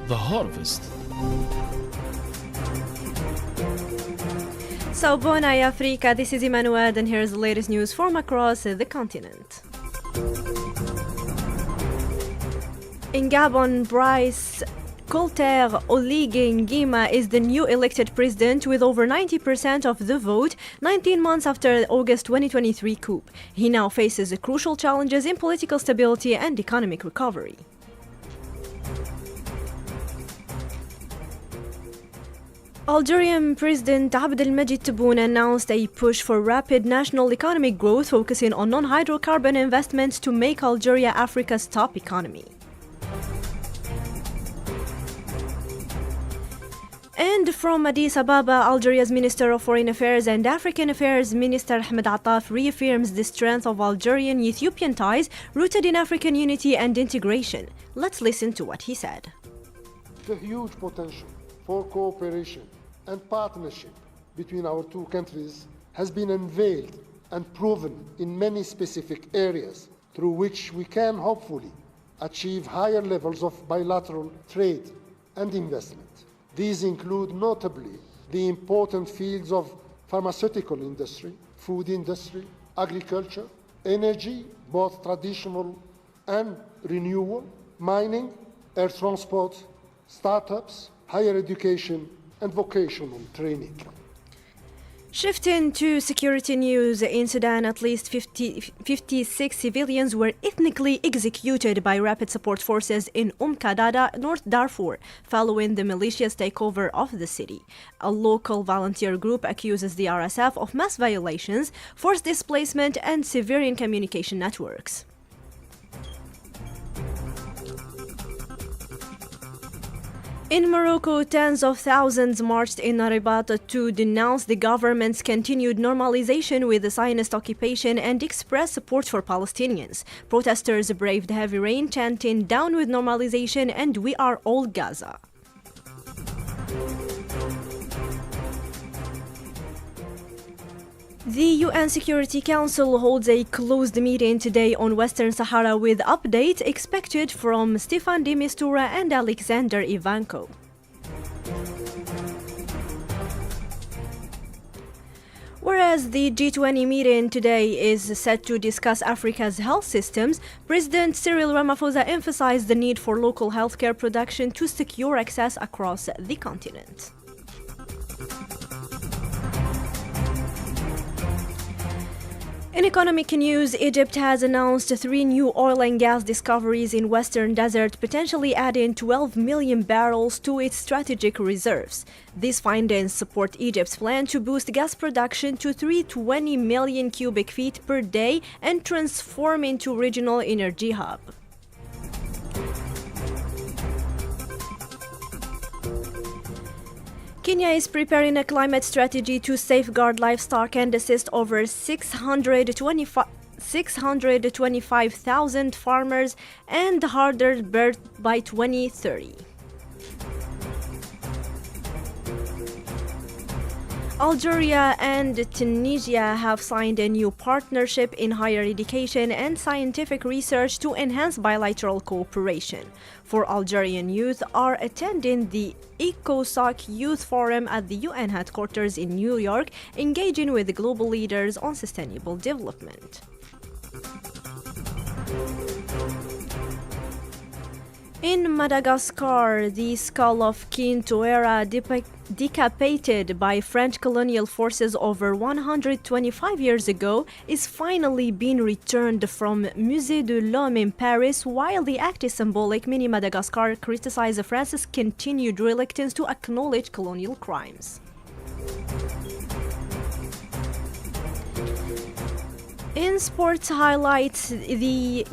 The harvest. So, Bonai Africa, this is Imane Nouad, and here's the latest news from across the continent. In Gabon, Brice Colter Oligui Nguema is the new elected president with over 90% of the vote, 19 months after the August 2023 coup. He now faces crucial challenges in political stability and economic recovery. Algerian President Abdelmadjid Tebboune announced a push for rapid national economic growth, focusing on non-hydrocarbon investments to make Algeria Africa's top economy. And from Addis Ababa, Algeria's Minister of Foreign Affairs and African Affairs Minister Ahmed Attaf reaffirms the strength of Algerian-Ethiopian ties rooted in African unity and integration. Let's listen to what he said. The huge potential for cooperation and partnership between our two countries has been unveiled and proven in many specific areas through which we can hopefully achieve higher levels of bilateral trade and investment. These include notably the important fields of pharmaceutical industry, food industry, agriculture, energy, both traditional and renewable, mining, air transport, startups, higher education, and vocational training. Shifting to security news, in Sudan, at least 56 civilians were ethnically executed by rapid support forces in Kadada, North Darfur, following the militia's takeover of the city. A local volunteer group accuses the RSF of mass violations, forced displacement, and civilian communication networks. In Morocco, tens of thousands marched in Rabat to denounce the government's continued normalization with the Zionist occupation and express support for Palestinians. Protesters braved heavy rain, chanting "Down with normalization" and "We are all Gaza." The UN Security Council holds a closed meeting today on Western Sahara with updates expected from Staffan de Mistura and Alexander Ivanko. Whereas the G20 meeting today is set to discuss Africa's health systems, President Cyril Ramaphosa emphasized the need for local healthcare production to secure access across the continent. In economic news, Egypt has announced 3 new oil and gas discoveries in Western Desert, potentially adding 12 million barrels to its strategic reserves. These findings support Egypt's plan to boost gas production to 320 million cubic feet per day and transform into regional energy hub. Kenya is preparing a climate strategy to safeguard livestock and assist over 625,000 farmers and herders by 2030. Algeria and Tunisia have signed a new partnership in higher education and scientific research to enhance bilateral cooperation. 4 Algerian youth are attending the ECOSOC Youth Forum at the UN headquarters in New York, engaging with global leaders on sustainable development. In Madagascar, the skull of King Touera decapitated by French colonial forces over 125 years ago is finally being returned from Musée de l'Homme in Paris. While the act is symbolic, many Madagascar criticize France's continued reluctance to acknowledge colonial crimes. In sports highlights, the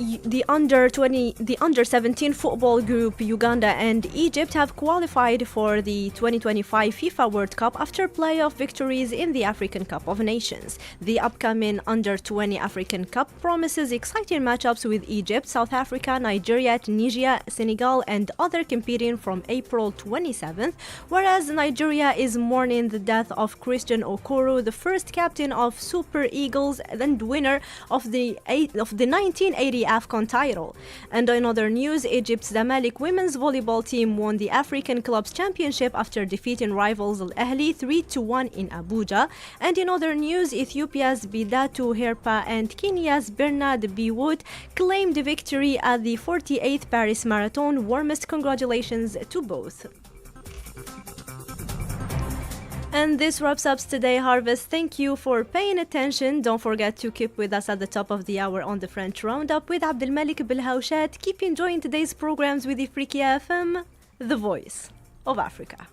under 17 football group Uganda and Egypt have qualified for the 2025 FIFA World Cup after playoff victories in the African Cup of Nations. The upcoming under 20 African Cup promises exciting matchups with Egypt, South Africa, Nigeria, Tunisia, Senegal, and other competing from April 27th, whereas Nigeria is mourning the death of Christian Okoro, the first captain of Super Eagles and winner winner of the 1980 AFCON title. And in other news, Egypt's Zamalek women's volleyball team won the African Clubs Championship after defeating rivals Al Ahly 3-1 in Abuja. And in other news, Ethiopia's Bidatu Herpa and Kenya's Bernard Biwood claimed victory at the 48th Paris Marathon. Warmest congratulations to both. And this wraps up today's Harvest. Thank you for paying attention. Don't forget to keep with us at the top of the hour on the French Roundup with Abdelmalik Belhaushat. Keep enjoying today's programs with Ifriqiya FM, the voice of Africa.